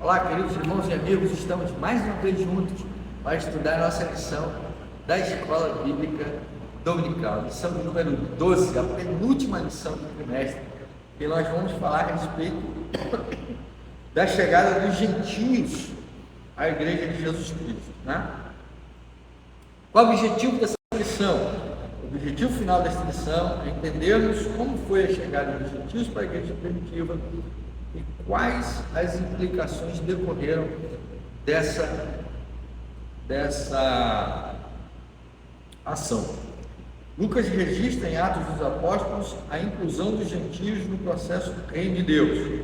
Olá, queridos irmãos e amigos, estamos mais uma vez juntos para estudar a nossa lição da Escola Bíblica Dominical, lição número 12, a penúltima lição do trimestre, e nós vamos falar a respeito da chegada dos gentios à Igreja de Jesus Cristo, né? Qual o objetivo dessa lição? O objetivo final dessa lição é entendermos como foi a chegada dos gentios para a Igreja primitiva e quais as implicações decorreram dessa ação. Lucas registra em Atos dos Apóstolos a inclusão dos gentios no processo do reino de Deus,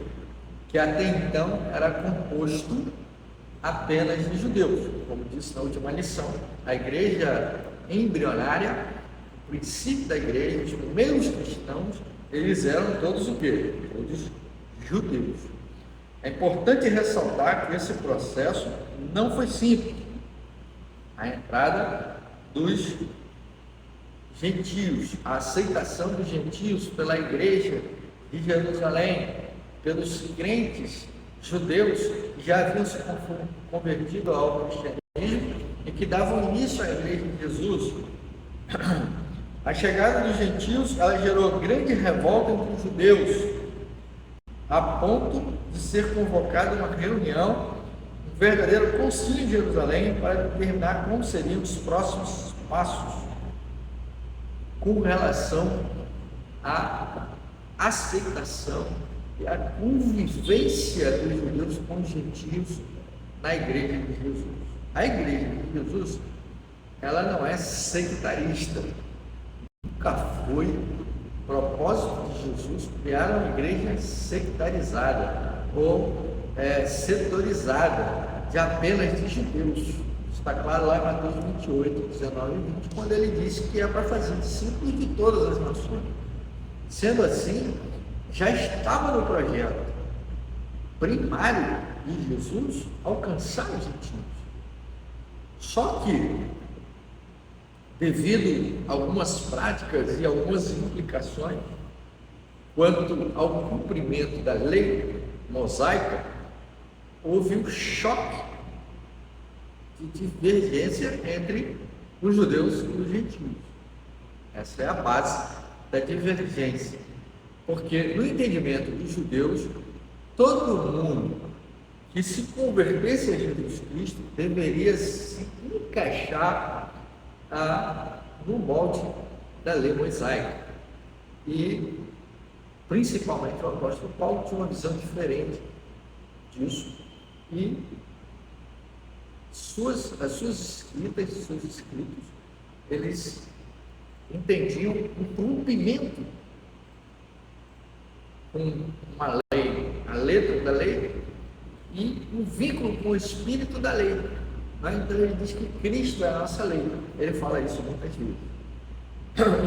que até então era composto apenas de judeus. Como disse na última lição, a igreja embrionária, o princípio da igreja, os primeiros cristãos, eles eram todos o quê? Todos judeus. É importante ressaltar que esse processo não foi simples. A entrada dos gentios, a aceitação dos gentios pela igreja de Jerusalém, pelos crentes judeus que já haviam se convertido ao cristianismo e que davam início à igreja de Jesus. A chegada dos gentios, ela gerou grande revolta entre os judeus, a ponto de ser convocada uma reunião, um verdadeiro concílio em Jerusalém para determinar como seriam os próximos passos com relação à aceitação e à convivência dos judeus com os gentios na igreja de Jesus. A igreja de Jesus, ela não é sectarista, nunca foi propósito de Jesus criar uma igreja sectarizada ou setorizada de apenas de judeus. Está claro lá em Mateus 28, 19 e 20, quando ele disse que é para fazer discípulos de todas as nações. Sendo assim, já estava no projeto primário de Jesus alcançar os gentios. Só que, devido a algumas práticas e algumas implicações quanto ao cumprimento da lei mosaica, houve um choque de divergência entre os judeus e os gentios. Essa é a base da divergência, porque no entendimento dos judeus, todo mundo que se convertesse a Jesus Cristo deveria se encaixar no molde da lei mosaica. E principalmente o apóstolo Paulo tinha uma visão diferente disso, e as suas escritas, seus escritos, eles entendiam um rompimento com uma lei, a letra da lei, e um vínculo com o espírito da lei. Então ele diz que Cristo é a nossa lei. Ele fala isso muitas vezes.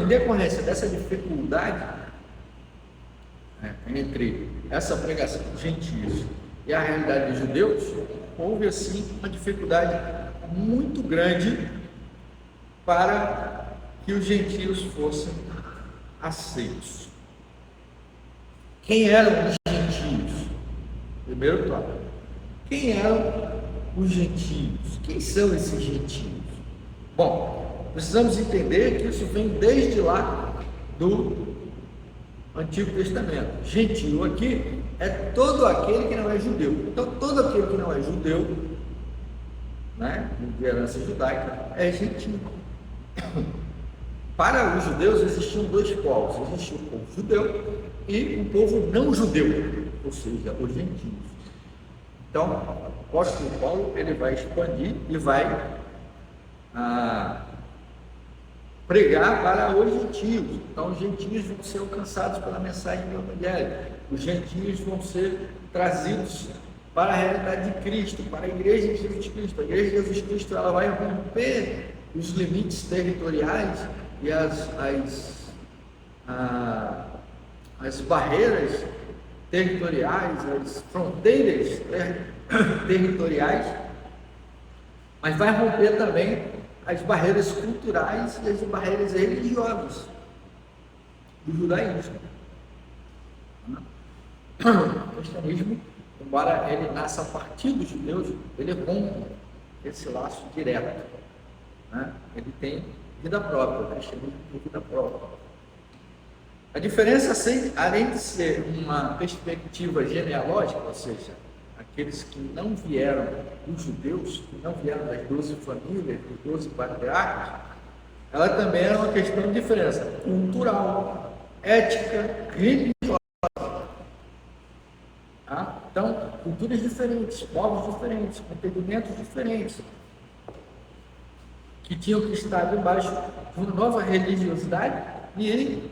Em decorrência dessa dificuldade entre essa pregação dos gentios e a realidade dos judeus, houve assim uma dificuldade muito grande para que os gentios fossem aceitos. Quem eram os gentios? Primeiro tópico. Quem eram os gentios? Quem são esses gentios? Bom, precisamos entender que isso vem desde lá do Antigo Testamento. Gentio aqui é todo aquele que não é judeu. Então, todo aquele que não é judeu, né, de herança judaica, é gentio. Para os judeus existiam dois povos: existia o povo judeu e o povo não judeu, ou seja, os gentios. Então, o apóstolo Paulo ele vai expandir e vai pregar para os gentios. Então, os gentios vão ser alcançados pela mensagem do Evangelho. Os gentios vão ser trazidos para a realidade de Cristo, para a igreja de Jesus Cristo. A igreja de Jesus Cristo ela vai romper os limites territoriais e as barreiras territoriais, as fronteiras territoriais, mas vai romper também as barreiras culturais e as barreiras religiosas do judaísmo. O cristianismo embora ele nasça a partir dos judeus, ele rompe esse laço direto, né? Ele tem vida própria, o cristianismo tem vida própria. A diferença, além de ser uma perspectiva genealógica, ou seja, aqueles que não vieram dos judeus, que não vieram das 12 famílias, dos 12 patriarcas, ela também era uma questão de diferença cultural, ética, religiosa. Tá? Então, culturas diferentes, povos diferentes, entendimentos diferentes, que tinham que estar debaixo de uma nova religiosidade, e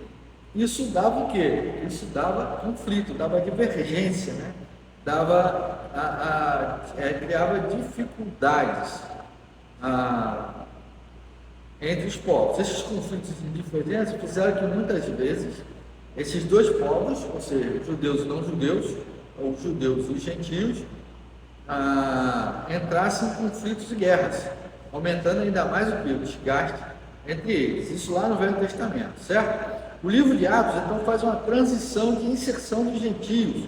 isso dava o quê? Isso dava conflito, dava divergência, né? Criava dificuldades entre os povos. Esses conflitos e divergências fizeram que muitas vezes esses dois povos, ou seja, judeus e não judeus, ou judeus e gentios, entrassem em conflitos e guerras, aumentando ainda mais o desgaste entre eles. Isso lá no Velho Testamento, certo? O livro de Atos, então, faz uma transição de inserção dos gentios,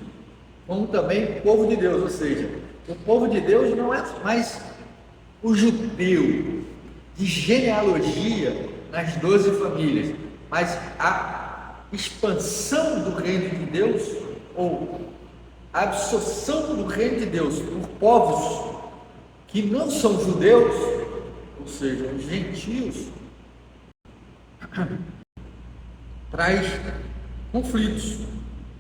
como também o povo de Deus, ou seja, o povo de Deus não é mais o judeu de genealogia nas 12 famílias, mas a expansão do reino de Deus, ou a absorção do reino de Deus por povos que não são judeus, ou seja, os gentios, traz conflitos,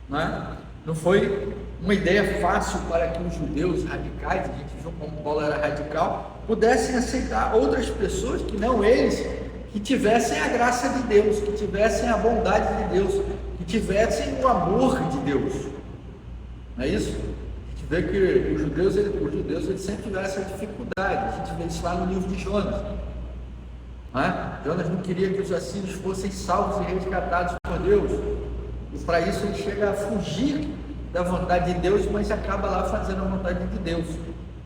né? Não foi uma ideia fácil para que os judeus radicais, a gente viu como Paulo era radical, pudessem aceitar outras pessoas que não eles, que tivessem a graça de Deus, que tivessem a bondade de Deus, que tivessem o amor de Deus. Não é isso? A gente vê que os judeus eles sempre tiveram essa dificuldade. A gente vê isso lá no livro de Jonas. Jonas não queria que os assírios fossem salvos e resgatados por Deus, e para isso ele chega a fugir da vontade de Deus, mas acaba lá fazendo a vontade de Deus,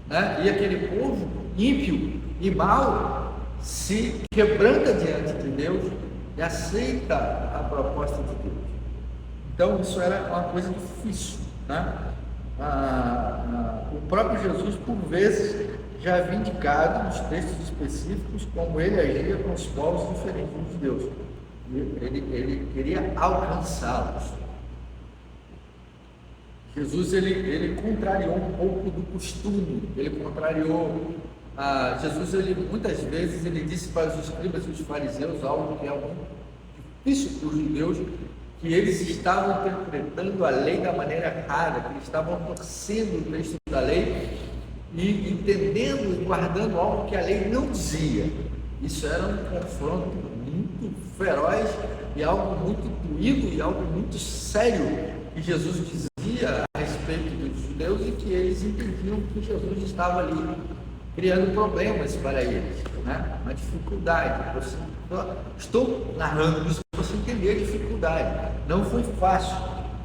né? E aquele povo ímpio e mau se quebranta diante de Deus e aceita a proposta de Deus. Então isso era uma coisa difícil, né? O próprio Jesus, por vezes, já havia indicado nos textos específicos como ele agia com os povos diferentes dos judeus. Ele queria alcançá-los. Jesus ele contrariou um pouco do costume. Ele contrariou. Jesus muitas vezes ele disse para os escribas e os fariseus algo que é muito difícil para os judeus, que eles estavam interpretando a lei da maneira errada, que eles estavam torcendo o texto da lei e entendendo e guardando algo que a lei não dizia. Isso era um confronto muito feroz e algo muito doído e algo muito sério que Jesus dizia a respeito dos judeus, e que eles entendiam que Jesus estava ali criando problemas para eles, né? Uma dificuldade. Estou narrando isso para você entender a dificuldade. Não foi fácil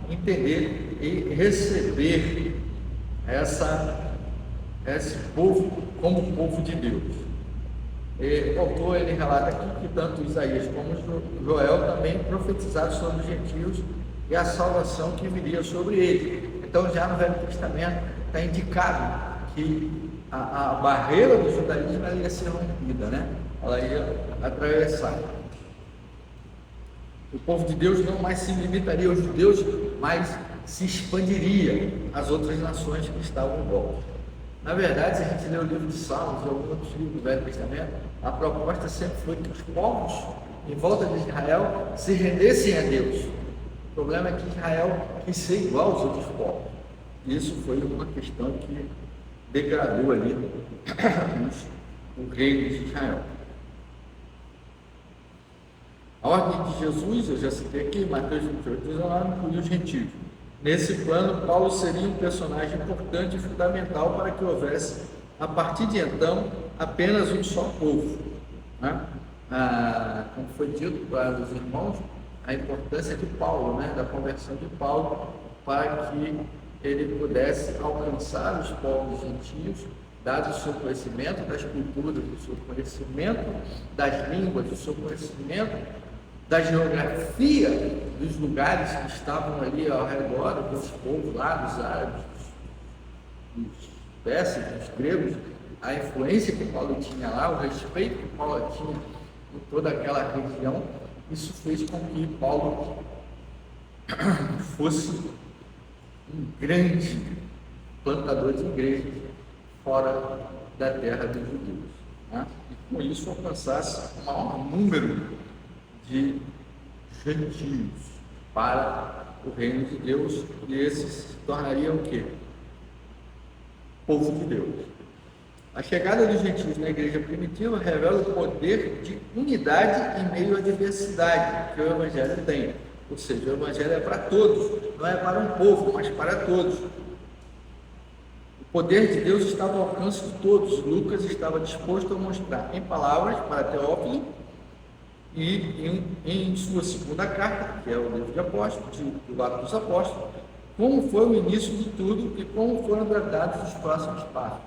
entender e receber esse povo como povo de Deus. O autor ele relata aqui que tanto Isaías como Joel também profetizaram sobre os gentios e a salvação que viria sobre eles. Então já no Velho Testamento está indicado que a barreira do judaísmo ela ia ser rompida, né? Ela ia atravessar. O povo de Deus não mais se limitaria aos judeus, mas se expandiria às outras nações que estavam em volta. Na verdade, se a gente lê o livro de Salmos e alguns outros livros do Velho Testamento, a proposta sempre foi que os povos em volta de Israel se rendessem a Deus. O problema é que Israel quis ser igual aos outros povos. Isso foi uma questão que degradou ali o reino de Israel. A ordem de Jesus, eu já citei aqui, Mateus 28, 19, inclui os gentios. Nesse plano, Paulo seria um personagem importante e fundamental para que houvesse, a partir de então, apenas um só povo, né? Como foi dito para os irmãos, a importância de Paulo, né? Da conversão de Paulo, para que ele pudesse alcançar os povos gentios, dado o seu conhecimento das culturas, o seu conhecimento das línguas, o seu conhecimento da geografia dos lugares que estavam ali ao redor, dos povos lá, dos árabes, dos persas, dos gregos, a influência que Paulo tinha lá, o respeito que Paulo tinha em toda aquela região, isso fez com que Paulo fosse um grande plantador de igrejas fora da terra dos judeus, né? E com isso alcançasse o maior número de gentios para o reino de Deus, e esses se tornariam o quê? Povo de Deus. A chegada dos gentios na igreja primitiva revela o poder de unidade em meio à diversidade que o evangelho tem. Ou seja, o evangelho é para todos, não é para um povo, mas para todos. O poder de Deus estava ao alcance de todos. Lucas estava disposto a mostrar em palavras para Teófilo e em sua segunda carta, que é o livro de Apóstolos, do Atos dos Apóstolos, como foi o início de tudo e como foram tratados os próximos passos.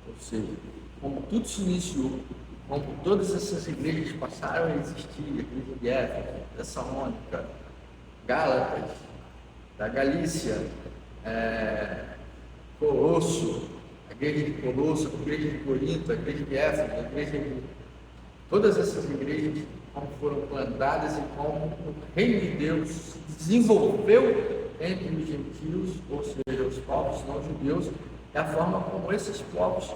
Ou seja, como tudo se iniciou, como todas essas igrejas passaram a existir, a igreja de Éfeso, Tessalônica, Gálatas, da Galícia, Colosso, a igreja de Colosso, a igreja de Corinto, a igreja de Éfeso, a igreja de... Todas essas igrejas, como foram plantadas e como o reino de Deus se desenvolveu entre os gentios, ou seja, os povos não judeus, é a forma como esses povos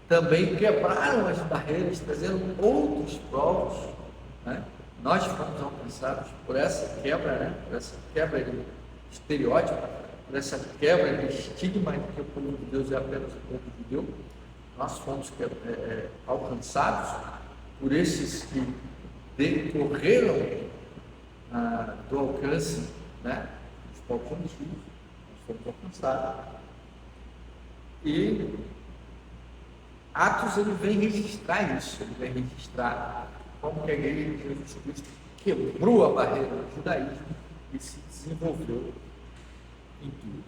também quebraram as barreiras, trazendo outros povos, né? Nós fomos alcançados por essa quebra, né? Por essa quebra de estereótipo, por essa quebra de estigma de que o povo de Deus é apenas o povo judeu. Nós fomos alcançados por esses que decorreram do alcance, né, dos povos gentios. Nós fomos alcançados. E Atos ele vem registrar isso, ele vem registrar como que a igreja de Jesus Cristo quebrou a barreira do judaísmo e se desenvolveu em tudo.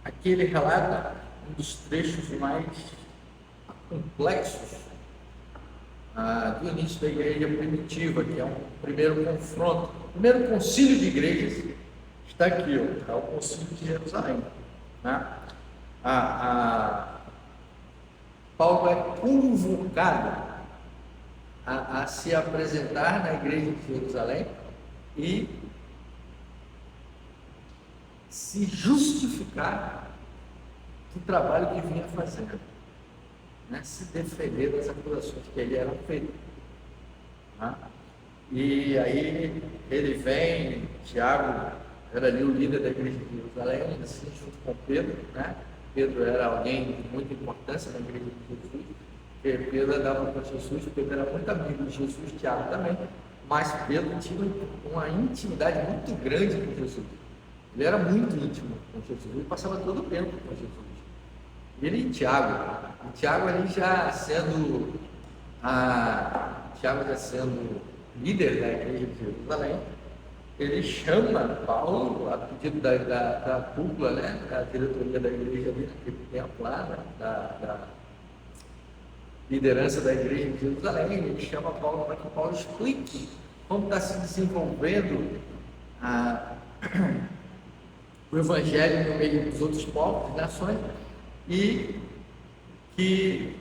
Aqui ele relata um dos trechos mais complexos do início da igreja primitiva, que é um primeiro confronto. O primeiro concílio de igrejas está aqui, é o concílio de Jerusalém, né? Paulo é convocado a se apresentar na igreja de Jerusalém e se justificar do trabalho que vinha fazendo, né? Se defender das acusações que ele eram feitas, né? E aí ele vem, Tiago era ali o líder da igreja de Jerusalém, assim, junto com Pedro, né? Pedro era alguém de muita importância na igreja de Jesus, porque Pedro andava com Jesus, Pedro era muito amigo de Jesus, Tiago também, mas Pedro tinha uma intimidade muito grande com Jesus. Ele era muito íntimo com Jesus, ele passava todo o tempo com Jesus. Ele e Tiago ali já sendo líder da igreja de Jerusalém, ele chama Paulo, a pedido da cúpula, né, da diretoria da igreja ali naquele tempo lá, né, da liderança da igreja de Jerusalém, ele chama Paulo para que Paulo explique como está se desenvolvendo o evangelho no meio dos outros povos, nações, e que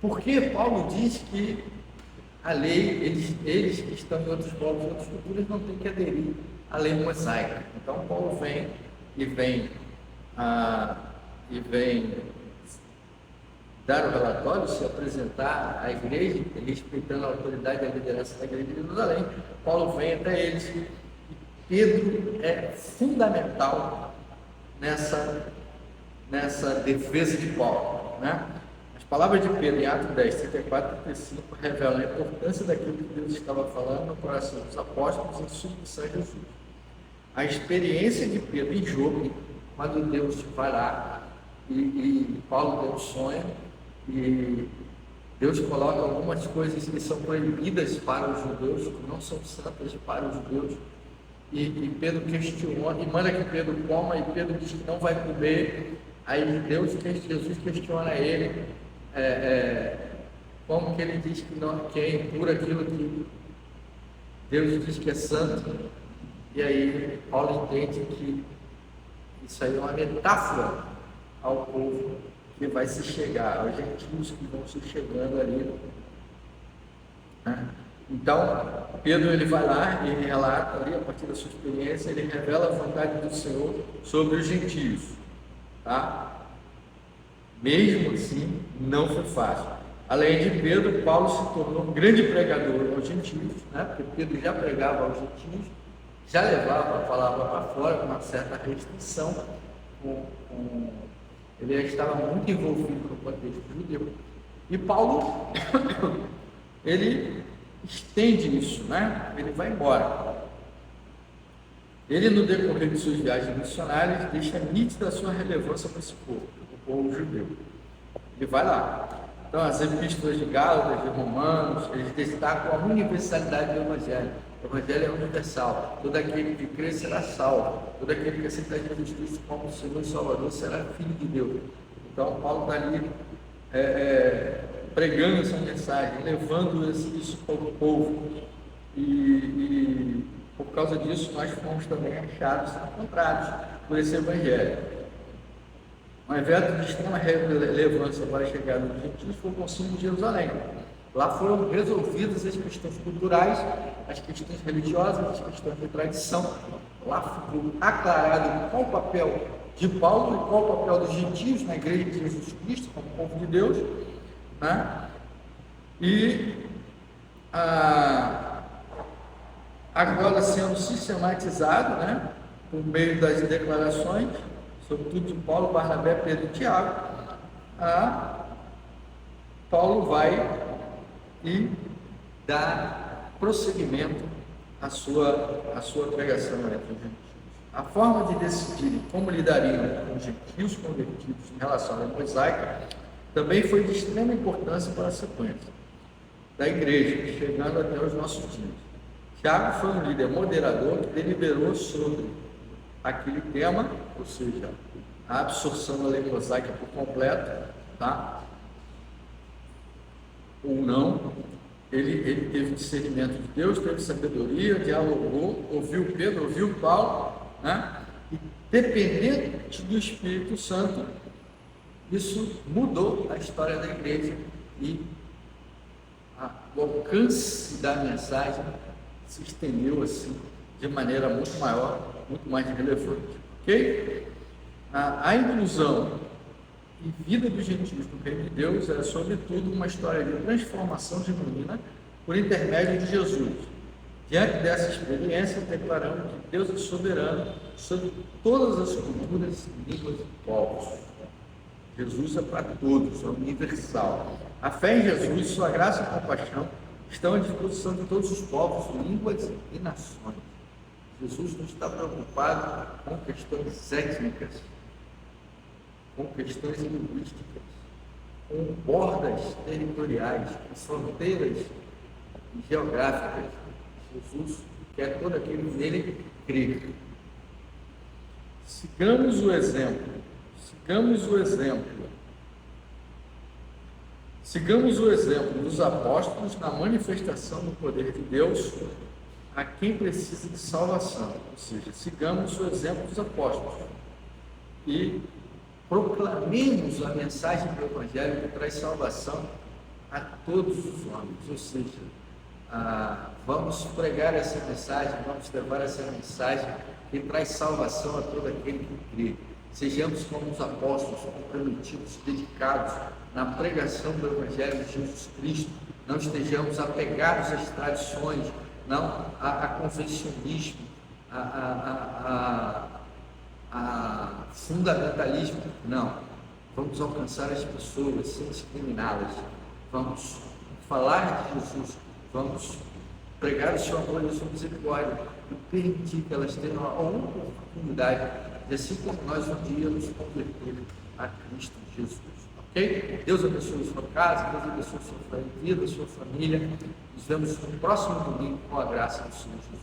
porque Paulo diz que a lei, eles que estão em outros povos, em outras culturas, não têm que aderir à lei mosaica. Então Paulo vem dar o relatório, se apresentar à igreja, respeitando a autoridade e a liderança da igreja de Jerusalém. Paulo vem até eles. Pedro é fundamental nessa defesa de Paulo, né? As palavras de Pedro em Atos 10, 34 e 35 revelam a importância daquilo que Deus estava falando no coração dos apóstolos em submissão a Jesus. A experiência de Pedro em Jope, quando Deus vai lá e Paulo tem um sonho e Deus coloca algumas coisas que são proibidas para os judeus, que não são santas para os judeus. E Pedro questiona, e manda que Pedro coma, e Pedro diz que não vai comer. Aí Jesus questiona ele, como que ele diz que é impuro aquilo que Deus diz que é santo. E aí Paulo entende que isso aí é uma metáfora ao povo que vai se chegar, aos gentios que vão se chegando ali, né? Então, Pedro ele vai lá e relata ali, a partir da sua experiência, ele revela a vontade do Senhor sobre os gentios, tá? Mesmo assim, não foi fácil. Além de Pedro, Paulo se tornou um grande pregador aos gentios, né? Porque Pedro já pregava aos gentios, já levava a palavra para fora com uma certa restrição, ele já estava muito envolvido no contexto judeu. E Paulo, ele estende isso, né? Ele vai embora. Ele, no decorrer de suas viagens missionárias, deixa nítida a sua relevância para esse povo, o povo judeu. Ele vai lá. Então, as epístolas de Gálatas, de Romanos, eles destacam a universalidade do Evangelho. O Evangelho é universal. Todo aquele que crê será salvo. Todo aquele que aceita Jesus Cristo como Senhor e Salvador será filho de Deus. Então, Paulo está ali pregando essa mensagem, levando isso para o povo. E por causa disso, nós fomos também achados, encontrados por esse Evangelho. Um evento de extrema relevância para a chegada dos gentios foi o Concílio de Jerusalém. Lá foram resolvidas as questões culturais, as questões religiosas, as questões de tradição. Lá ficou aclarado qual o papel de Paulo e qual o papel dos gentios na igreja de Jesus Cristo, como povo de Deus, né? E agora sendo sistematizado, né, por meio das declarações, sobretudo de Paulo, Barnabé, Pedro e Tiago, Paulo vai e dá prosseguimento à sua pregação entre os gentios. A forma de decidir como lidariam com os gentios convertidos em relação à lei mosaica também foi de extrema importância para a sequência da igreja, chegando até os nossos dias. Tiago foi um líder moderador que deliberou sobre aquele tema, ou seja, a absorção da lei mosaica por completo, tá? Ou não. Ele teve discernimento de Deus, teve sabedoria, dialogou, ouviu Pedro, ouviu Paulo, né? E dependente do Espírito Santo, isso mudou a história da igreja e o alcance da mensagem se estendeu assim de maneira muito maior, muito mais relevante, ok? A inclusão e vida dos gentios no reino de Deus é sobretudo uma história de transformação genuína por intermédio de Jesus. Diante dessa experiência, declaramos que Deus é soberano sobre todas as culturas, línguas e povos. Jesus é para todos, é universal. A fé em Jesus, sua graça e compaixão estão à disposição de todos os povos, línguas e nações. Jesus não está preocupado com questões étnicas, com questões linguísticas, com bordas territoriais, com fronteiras geográficas. Jesus quer todo aquele que nele crê. Sigamos o exemplo dos apóstolos na manifestação do poder de Deus a quem precisa de salvação. Ou seja, sigamos o exemplo dos apóstolos e proclamemos a mensagem do Evangelho que traz salvação a todos os homens. Ou seja, vamos pregar essa mensagem, vamos levar essa mensagem que traz salvação a todo aquele que crê. Sejamos como os apóstolos, comprometidos, dedicados na pregação do Evangelho de Jesus Cristo. Não estejamos apegados às tradições, não a convencionismo, a fundamentalismo. Não. Vamos alcançar as pessoas sem discriminá-las. Vamos falar de Jesus. Vamos pregar o seu amor e a sua misericórdia e permitir que elas tenham a oportunidade de, assim como nós um dia, nos converter a Cristo Jesus. Ok? Deus abençoe a sua casa, Deus abençoe a sua vida, a sua família. Nos vemos no próximo domingo com a graça do Senhor Jesus.